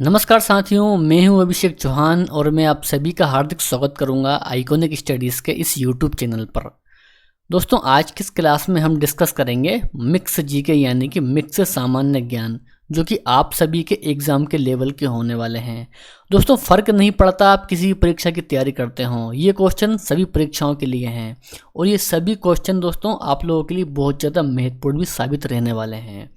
नमस्कार साथियों, मैं हूं अभिषेक चौहान और मैं आप सभी का हार्दिक स्वागत करूंगा आइकॉनिक स्टडीज़ के इस यूट्यूब चैनल पर। दोस्तों, आज की इस क्लास में हम डिस्कस करेंगे मिक्स जीके यानी कि मिक्स सामान्य ज्ञान, जो कि आप सभी के एग्ज़ाम के लेवल के होने वाले हैं। दोस्तों, फ़र्क नहीं पड़ता आप किसी भी परीक्षा की तैयारी करते हों, ये क्वेश्चन सभी परीक्षाओं के लिए हैं और ये सभी क्वेश्चन दोस्तों आप लोगों के लिए बहुत ज़्यादा महत्वपूर्ण भी साबित रहने वाले हैं।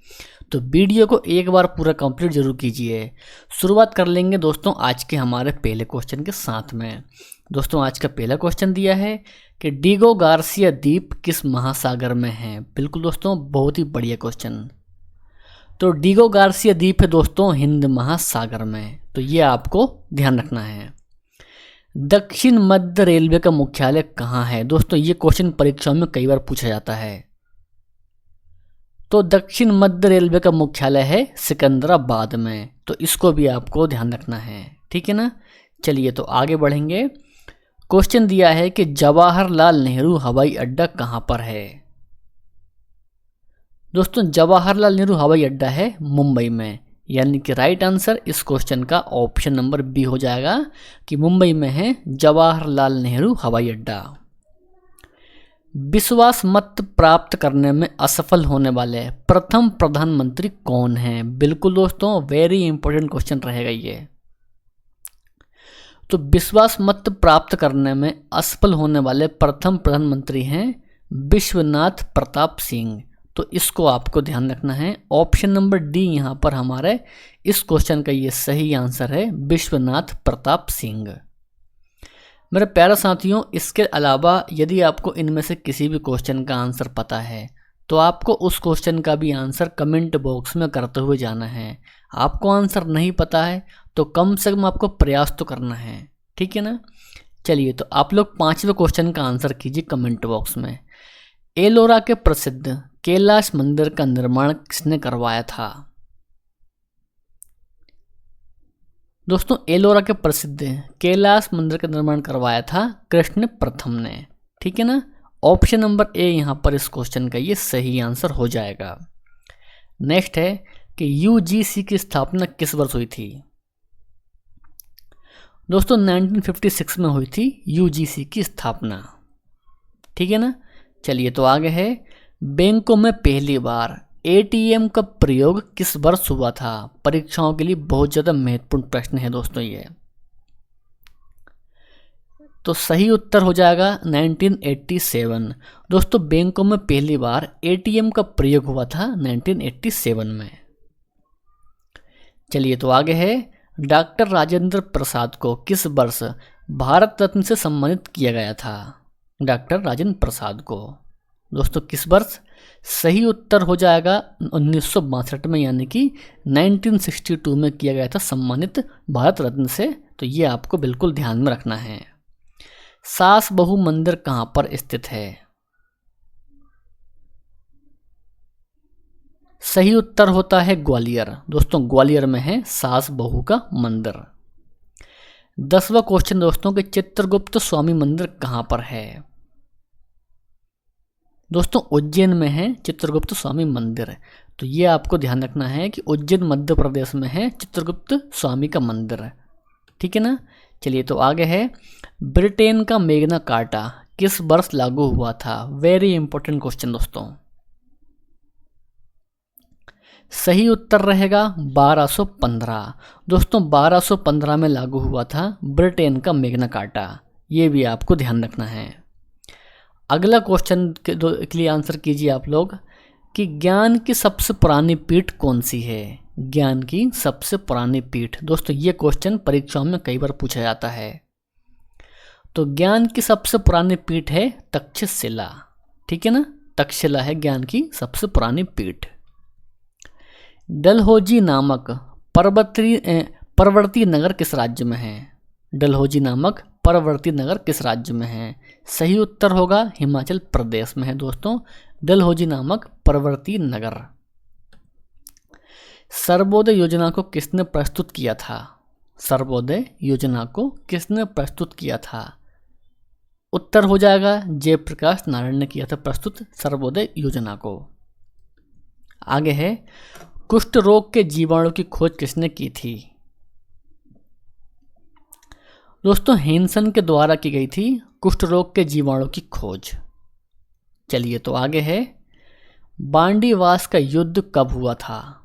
तो वीडियो को एक बार पूरा कंप्लीट जरूर कीजिए। शुरुआत कर लेंगे दोस्तों आज के हमारे पहले क्वेश्चन के साथ में। दोस्तों, आज का पहला क्वेश्चन दिया है कि डिगो गार्सिया द्वीप किस महासागर में है। बिल्कुल दोस्तों, बहुत ही बढ़िया क्वेश्चन। तो डिगो गार्सिया द्वीप है दोस्तों हिंद महासागर में, तो ये आपको ध्यान रखना है। दक्षिण मध्य रेलवे का मुख्यालय कहाँ है। दोस्तों, ये क्वेश्चन परीक्षाओं में कई बार पूछा जाता है। तो दक्षिण मध्य रेलवे का मुख्यालय है सिकंदराबाद में, तो इसको भी आपको ध्यान रखना है, ठीक है ना। चलिए तो आगे बढ़ेंगे। क्वेश्चन दिया है कि जवाहरलाल नेहरू हवाई अड्डा कहाँ पर है। दोस्तों, जवाहरलाल नेहरू हवाई अड्डा है मुंबई में, यानी कि राइट आंसर इस क्वेश्चन का ऑप्शन नंबर बी हो जाएगा कि मुंबई में है जवाहरलाल नेहरू हवाई अड्डा। विश्वास मत प्राप्त करने में असफल होने वाले प्रथम प्रधानमंत्री कौन हैं। बिल्कुल दोस्तों, वेरी इंपॉर्टेंट क्वेश्चन रहेगा ये। तो विश्वास मत प्राप्त करने में असफल होने वाले प्रथम प्रधानमंत्री हैं विश्वनाथ प्रताप सिंह, तो इसको आपको ध्यान रखना है। ऑप्शन नंबर डी यहाँ पर हमारे इस क्वेश्चन का ये सही आंसर है, विश्वनाथ प्रताप सिंह। मेरे प्यारे साथियों, इसके अलावा यदि आपको इनमें से किसी भी क्वेश्चन का आंसर पता है तो आपको उस क्वेश्चन का भी आंसर कमेंट बॉक्स में करते हुए जाना है। आपको आंसर नहीं पता है तो कम से कम आपको प्रयास तो करना है, ठीक है ना। चलिए तो आप लोग 5वें क्वेश्चन का आंसर कीजिए कमेंट बॉक्स में। एलोरा के प्रसिद्ध कैलाश मंदिर का निर्माण किसने करवाया था। दोस्तों, एलोरा के प्रसिद्ध कैलाश मंदिर का निर्माण करवाया था कृष्ण प्रथम ने, ठीक है ना। ऑप्शन नंबर ए यहाँ पर इस क्वेश्चन का ये सही आंसर हो जाएगा। नेक्स्ट है कि यूजीसी की स्थापना किस वर्ष हुई थी। दोस्तों, 1956 में हुई थी यूजीसी की स्थापना, ठीक है ना। चलिए तो आगे है, बैंकों में पहली बार एटीएम का प्रयोग किस वर्ष हुआ था। परीक्षाओं के लिए बहुत ज़्यादा महत्वपूर्ण प्रश्न है दोस्तों ये। तो सही उत्तर हो जाएगा 1987। दोस्तों, बैंकों में पहली बार एटीएम का प्रयोग हुआ था 1987 में। चलिए तो आगे है, डॉक्टर राजेंद्र प्रसाद को किस वर्ष भारत रत्न से सम्मानित किया गया था। डॉक्टर राजेंद्र प्रसाद को दोस्तों किस वर्ष। सही उत्तर हो जाएगा 1962 में, यानी कि 1962 में किया गया था सम्मानित भारत रत्न से, तो ये आपको बिल्कुल ध्यान में रखना है। सास बहू मंदिर कहाँ पर स्थित है। सही उत्तर होता है ग्वालियर। दोस्तों, ग्वालियर में है सास बहू का मंदिर। 10वां क्वेश्चन दोस्तों कि चित्रगुप्त स्वामी मंदिर कहाँ पर है। दोस्तों, उज्जैन में है चित्रगुप्त स्वामी मंदिर, तो ये आपको ध्यान रखना है कि उज्जैन मध्य प्रदेश में है चित्रगुप्त स्वामी का मंदिर, ठीक है ना। चलिए तो आगे है, ब्रिटेन का मेग्ना कार्टा किस वर्ष लागू हुआ था। वेरी इंपॉर्टेंट क्वेश्चन दोस्तों। सही उत्तर रहेगा 1215। दोस्तों, 1215 में लागू हुआ था ब्रिटेन का मेग्ना कार्टा, ये भी आपको ध्यान रखना है। अगला क्वेश्चन के लिए आंसर कीजिए आप लोग कि ज्ञान की सबसे पुरानी पीठ कौन सी है। ज्ञान की सबसे पुरानी पीठ। दोस्तों, ये क्वेश्चन परीक्षाओं में कई बार पूछा जाता है। तो ज्ञान की सबसे पुरानी पीठ है तक्षशिला, ठीक है ना। तक्षशिला है ज्ञान की सबसे पुरानी पीठ। डलहौजी नामक परवर्ती नगर किस राज्य में है। डलहौजी नामक परवर्ती नगर किस राज्य में है। सही उत्तर होगा हिमाचल प्रदेश में है दोस्तों, डलहौजी नामक परवर्ती नगर। सर्वोदय योजना को किसने प्रस्तुत किया था। सर्वोदय योजना को किसने प्रस्तुत किया था। उत्तर हो जाएगा जयप्रकाश नारायण ने किया था प्रस्तुत सर्वोदय योजना को। आगे है, कुष्ठ रोग के जीवाणु की खोज किसने की थी। दोस्तों हेनसन के द्वारा की गई थी कुष्ठ रोग के जीवाणु की खोज। चलिए तो आगे है, बांडीवास का युद्ध कब हुआ था?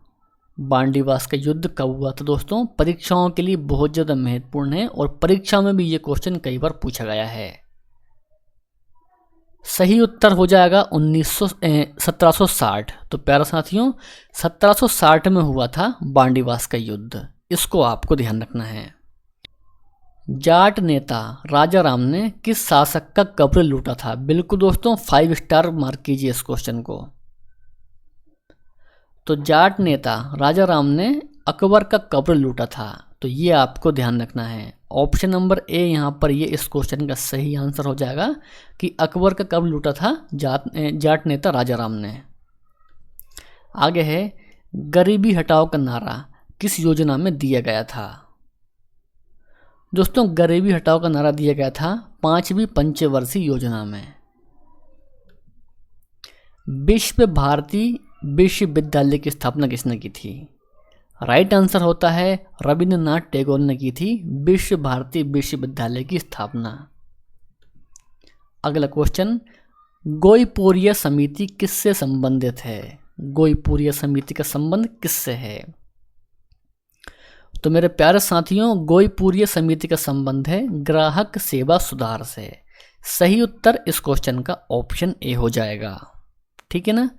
बांडीवास का युद्ध कब हुआ था दोस्तों? परीक्षाओं के लिए बहुत ज़्यादा महत्वपूर्ण है और परीक्षा में भी ये क्वेश्चन कई बार पूछा गया है। सही उत्तर हो जाएगा 1760। तो प्यारे साथियों 1760 में हुआ था बांडीवास का युद्ध, इसको आपको ध्यान रखना है। जाट नेता राजा राम ने किस शासक का कब्र लूटा था? बिल्कुल दोस्तों 5 स्टार मार्क कीजिए इस क्वेश्चन को। तो जाट नेता राजा राम ने अकबर का कब्र लूटा था, तो ये आपको ध्यान रखना है। ऑप्शन नंबर ए यहाँ पर ये इस क्वेश्चन का सही आंसर हो जाएगा कि अकबर का कब्र लूटा था जाट नेता राजा राम ने। आगे है, गरीबी हटाओ का नारा किस योजना में दिया गया था? दोस्तों गरीबी हटाओ का नारा दिया गया था 5वीं पंचवर्षीय योजना में। विश्व भारती विश्वविद्यालय की स्थापना किसने की थी? राइट आंसर होता है रविंद्रनाथ टैगोर ने की थी विश्व भारती विश्वविद्यालय की स्थापना। अगला क्वेश्चन, गोईपुरिया समिति किससे संबंधित है? गोईपुरिया समिति का संबंध किससे है? तो मेरे प्यारे साथियों गोईपुरिया समिति का संबंध है ग्राहक सेवा सुधार से। सही उत्तर इस क्वेश्चन का ऑप्शन ए हो जाएगा। ठीक है ना।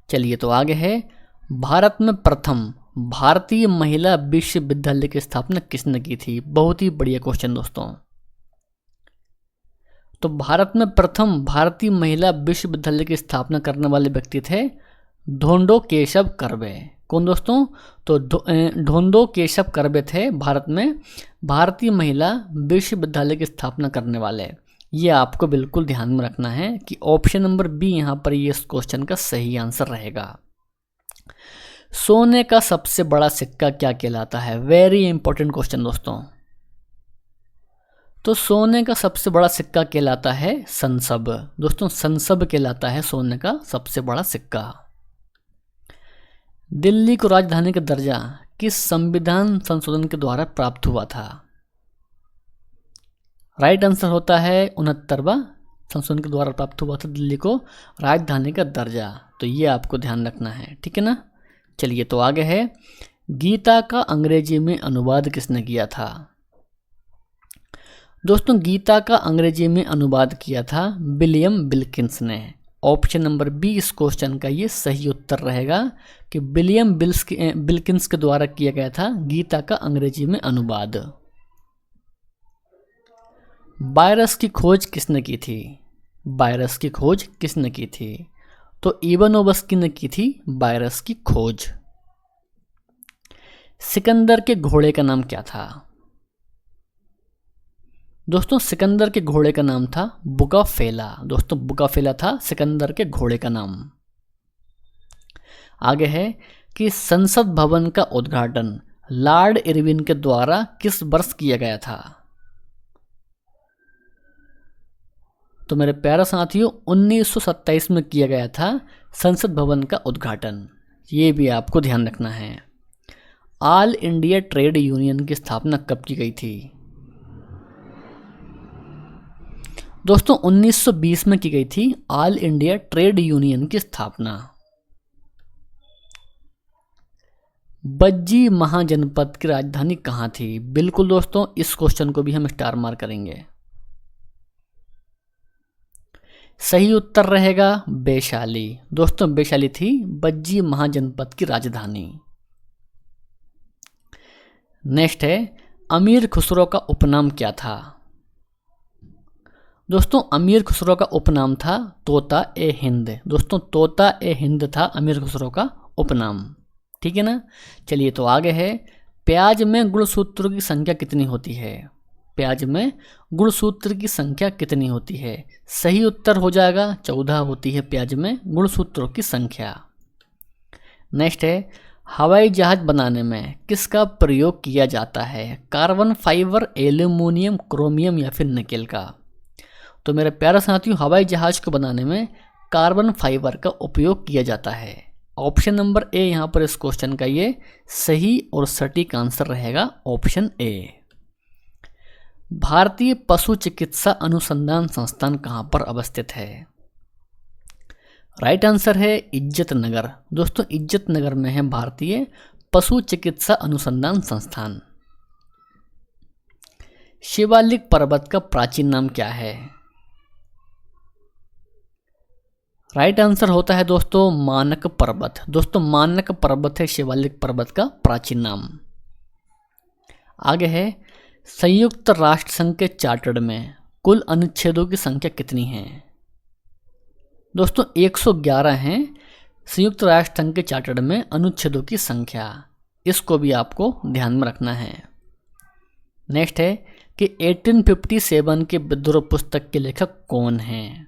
चलिए तो आगे है, भारत में प्रथम भारतीय महिला विश्वविद्यालय की स्थापना किसने की थी? बहुत ही बढ़िया क्वेश्चन दोस्तों। तो भारत में प्रथम भारतीय महिला विश्वविद्यालय की स्थापना करने वाले व्यक्ति थे ढोंडो केशव कर्वे। कौन दोस्तों? तो ढोंडो केशव कर्वे थे भारत में भारतीय महिला विश्वविद्यालय की स्थापना करने वाले। ये आपको बिल्कुल ध्यान में रखना है कि ऑप्शन नंबर बी यहाँ पर ये इस क्वेश्चन का सही आंसर रहेगा। सोने का सबसे बड़ा सिक्का क्या कहलाता है? वेरी इंपॉर्टेंट क्वेश्चन दोस्तों। तो सोने का सबसे बड़ा सिक्का कहलाता है संसब। दोस्तों संसब कहलाता है सोने का सबसे बड़ा सिक्का। दिल्ली को राजधानी का दर्जा किस संविधान संशोधन के द्वारा प्राप्त हुआ था? राइट आंसर होता है 69वां संशोधन के द्वारा प्राप्त हुआ था दिल्ली को राजधानी का दर्जा। तो ये आपको ध्यान रखना है। ठीक है ना। चलिए तो आगे है, गीता का अंग्रेजी में अनुवाद किसने किया था? दोस्तों गीता का अंग्रेजी में अनुवाद किया था विलियम विल्किंस ने। ऑप्शन नंबर बी इस क्वेश्चन का ये सही उत्तर रहेगा कि विलियम विल्किंस के द्वारा किया गया था गीता का अंग्रेजी में अनुवाद। वायरस की खोज किसने की थी? वायरस की खोज किसने की थी? तो इवानोवस्की ने की थी वायरस की खोज। सिकंदर के घोड़े का नाम क्या था? दोस्तों सिकंदर के घोड़े का नाम था बुकाफेला। दोस्तों बुकाफेला था सिकंदर के घोड़े का नाम। आगे है कि संसद भवन का उद्घाटन लॉर्ड इरविन के द्वारा किस वर्ष किया गया था? तो मेरे प्यारे साथियों 1927 में किया गया था संसद भवन का उद्घाटन। ये भी आपको ध्यान रखना है। ऑल इंडिया ट्रेड यूनियन की स्थापना कब की गई थी? दोस्तों 1920 में की गई थी ऑल इंडिया ट्रेड यूनियन की स्थापना। बज्जी महाजनपद की राजधानी कहाँ थी? बिल्कुल दोस्तों इस क्वेश्चन को भी हम स्टार मार्क करेंगे। सही उत्तर रहेगा वैशाली। दोस्तों वैशाली थी बज्जी महाजनपद की राजधानी। नेक्स्ट है, अमीर खुसरो का उपनाम क्या था? दोस्तों अमीर खुसरो का उपनाम था तोता ए हिंद। दोस्तों तोता ए हिंद था अमीर खुसरो का उपनाम। ठीक है ना। चलिए तो आगे है, प्याज में गुणसूत्रों की संख्या कितनी होती है? प्याज में गुणसूत्र की संख्या कितनी होती है? सही उत्तर हो जाएगा 14 होती है प्याज में गुणसूत्रों की संख्या। नेक्स्ट है, हवाई जहाज बनाने में किसका प्रयोग किया जाता है? कार्बन फाइबर, एल्यूमिनियम, क्रोमियम या फिर निकेल का? तो मेरे प्यारे साथियों हवाई जहाज को बनाने में कार्बन फाइबर का उपयोग किया जाता है। ऑप्शन नंबर ए यहाँ पर इस क्वेश्चन का ये सही और सटीक आंसर रहेगा, ऑप्शन ए। भारतीय पशु चिकित्सा अनुसंधान संस्थान कहाँ पर अवस्थित है? राइट आंसर है इज्जत नगर। दोस्तों इज्जत नगर में है भारतीय पशु चिकित्सा अनुसंधान संस्थान। शिवालिक पर्वत का प्राचीन नाम क्या है? राइट आंसर होता है दोस्तों मानक पर्वत। दोस्तों मानक पर्वत है शिवालिक पर्वत का प्राचीन नाम। आगे है संयुक्त राष्ट्र संघ के चार्टर में कुल अनुच्छेदों की संख्या कितनी है? दोस्तों 111 हैं संयुक्त राष्ट्र संघ के चार्टर में अनुच्छेदों की संख्या। इसको भी आपको ध्यान में रखना है। नेक्स्ट है कि 1857 के विद्रोह पुस्तक के लेखक कौन हैं?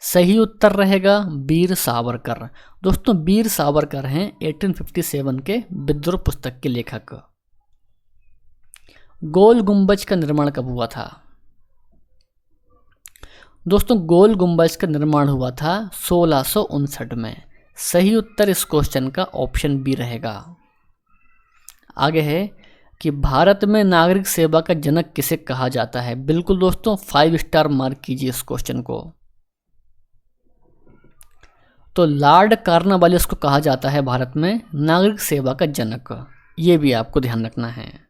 सही उत्तर रहेगा वीर सावरकर। दोस्तों वीर सावरकर हैं 1857 के विद्रोह पुस्तक के लेखक। गोल गुंबज का निर्माण कब हुआ था? दोस्तों गोल गुंबज का निर्माण हुआ था 1659 में। सही उत्तर इस क्वेश्चन का ऑप्शन बी रहेगा। आगे है कि भारत में नागरिक सेवा का जनक किसे कहा जाता है? बिल्कुल दोस्तों 5 स्टार मार्क कीजिए इस क्वेश्चन को। तो लॉर्ड कॉर्नवालिस को कहा जाता है भारत में नागरिक सेवा का जनक। ये भी आपको ध्यान रखना है।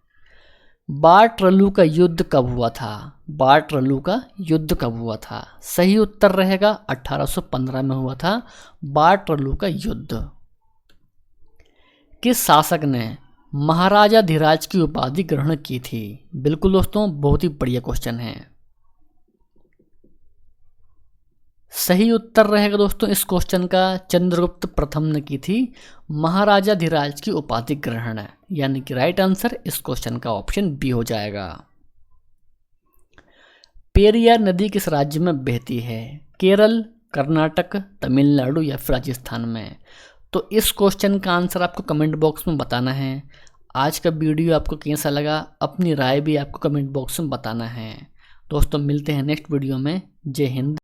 वाटरलू का युद्ध कब हुआ था? वाटरलू का युद्ध कब हुआ था? सही उत्तर रहेगा 1815 में हुआ था वाटरलू का युद्ध। किस शासक ने महाराजा धीराज की उपाधि ग्रहण की थी? बिल्कुल दोस्तों बहुत ही बढ़िया क्वेश्चन है। सही उत्तर रहेगा दोस्तों इस क्वेश्चन का चंद्रगुप्त प्रथम ने की थी महाराजा धीराज की उपाधि ग्रहण, यानी कि राइट आंसर इस क्वेश्चन का ऑप्शन बी हो जाएगा। पेरियार नदी किस राज्य में बहती है? केरल, कर्नाटक, तमिलनाडु या फिर राजस्थान में? तो इस क्वेश्चन का आंसर आपको कमेंट बॉक्स में बताना है। आज का वीडियो आपको कैसा लगा अपनी राय भी आपको कमेंट बॉक्स में बताना है। दोस्तों मिलते हैं नेक्स्ट वीडियो में। जय हिंद।